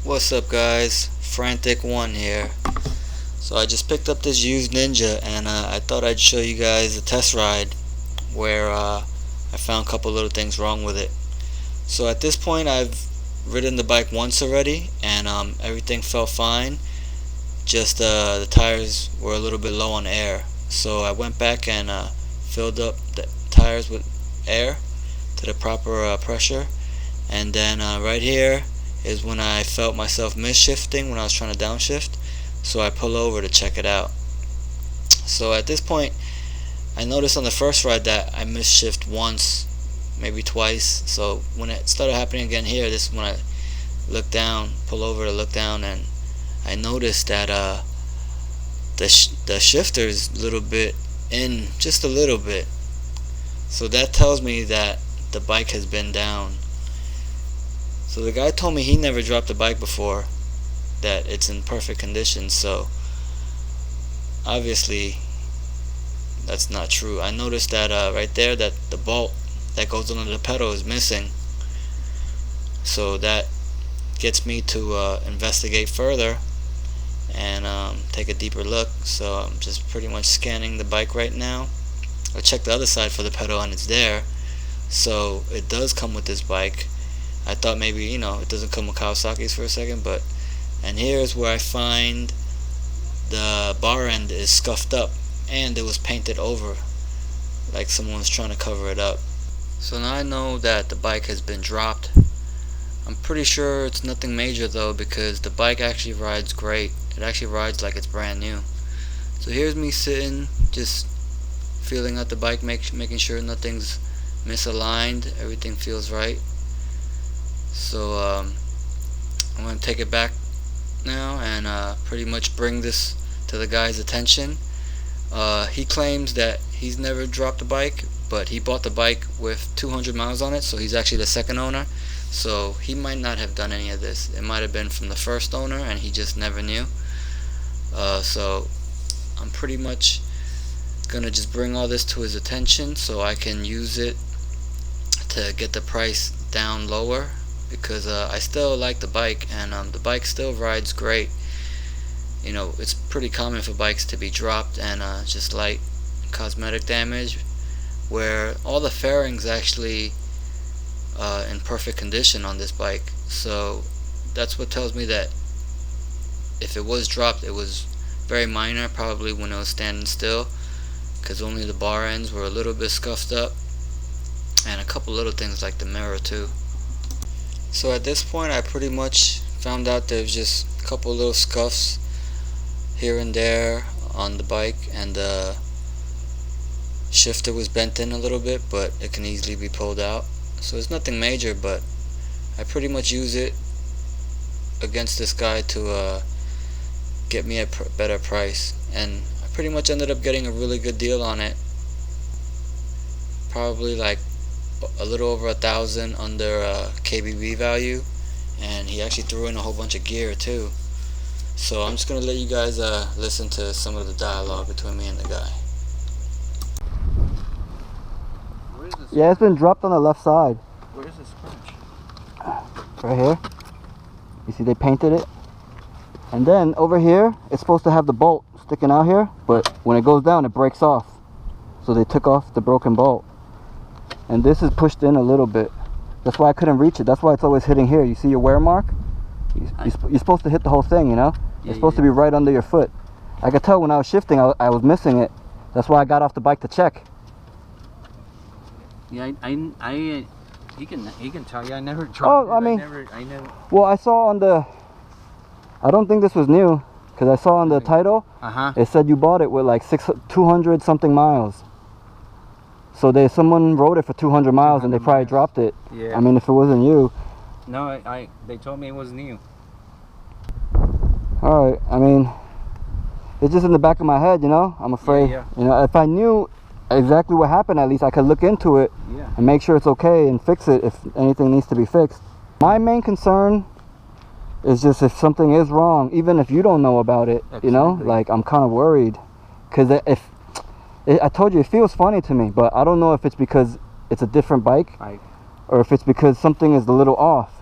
What's up, guys? Frantic One here. So I just picked up this used Ninja, and I thought I'd show you guys a test ride where I found a couple little things wrong with it. So at this point I've ridden the bike once already, and everything felt fine, just the tires were a little bit low on air. So I went back and filled up the tires with air to the proper pressure, and then right here is when I felt myself misshifting when I was trying to downshift, so I pull over to check it out. So at this point I noticed on the first ride that I misshift once, maybe twice. So when it started happening again here, this is when I look down, pull over to look down, and I noticed that the shifter is a little bit in, just a little bit. So that tells me that the bike has been down. So the guy told me he never dropped the bike before, that it's in perfect condition, so obviously that's not true. I noticed that right there, that the bolt that goes under the pedal is missing. So that gets me to investigate further and take a deeper look. So I'm just pretty much scanning the bike right now. I checked the other side for the pedal and it's there. So it does come with this bike. I thought maybe, it doesn't come with Kawasaki's for a second, but, and here's where I find the bar end is scuffed up and it was painted over, like someone was trying to cover it up. So now I know that the bike has been dropped. I'm pretty sure it's nothing major though, because the bike actually rides great. It actually rides like it's brand new. So here's me sitting, just feeling out the bike, making sure nothing's misaligned, everything feels right. So I'm going to take it back now and pretty much bring this to the guy's attention. He claims that he's never dropped a bike, but he bought the bike with 200 miles on it, so he's actually the second owner. So he might not have done any of this. It might have been from the first owner and he just never knew. So I'm pretty much going to just bring all this to his attention so I can use it to get the price down lower, because I still like the bike, and the bike still rides great. It's pretty common for bikes to be dropped and just light cosmetic damage, where all the fairings actually in perfect condition on this bike. So that's what tells me that if it was dropped, it was very minor, probably when it was standing still, because only the bar ends were a little bit scuffed up, and a couple little things like the mirror too. So at this point I pretty much found out there's just a couple little scuffs here and there on the bike, and the shifter was bent in a little bit, but it can easily be pulled out. So it's nothing major, but I pretty much use it against this guy to get me a better price, and I pretty much ended up getting a really good deal on it. Probably like a little over 1,000 under KBB value, and he actually threw in a whole bunch of gear too. So I'm just gonna let you guys listen to some of the dialogue between me and the guy. Yeah, it's been dropped on the left side. Where is this scratch? Right here. You see they painted it. And then over here, it's supposed to have the bolt sticking out here, but when it goes down, it breaks off. So they took off the broken bolt. And this is pushed in a little bit. That's why I couldn't reach it. That's why it's always hitting here. You see your wear mark? You're supposed to hit the whole thing, It's supposed to be right under your foot. I could tell when I was shifting, I was missing it. That's why I got off the bike to check. Yeah, he can tell you. I never dropped Oh, I mean, I never. well, I saw on the, I don't think this was new, because I saw on the title, it said you bought it with like 200 something miles. So someone wrote it for 200 miles and they probably dropped it. Yeah. I mean, if it wasn't you. No, they told me it was new. Alright, I mean, it's just in the back of my head, I'm afraid. Yeah. If I knew exactly what happened, at least I could look into it and make sure it's okay and fix it if anything needs to be fixed. My main concern is just if something is wrong, even if you don't know about it, like I'm kind of worried. Because I told you, it feels funny to me, but I don't know if it's because it's a different bike or if it's because something is a little off.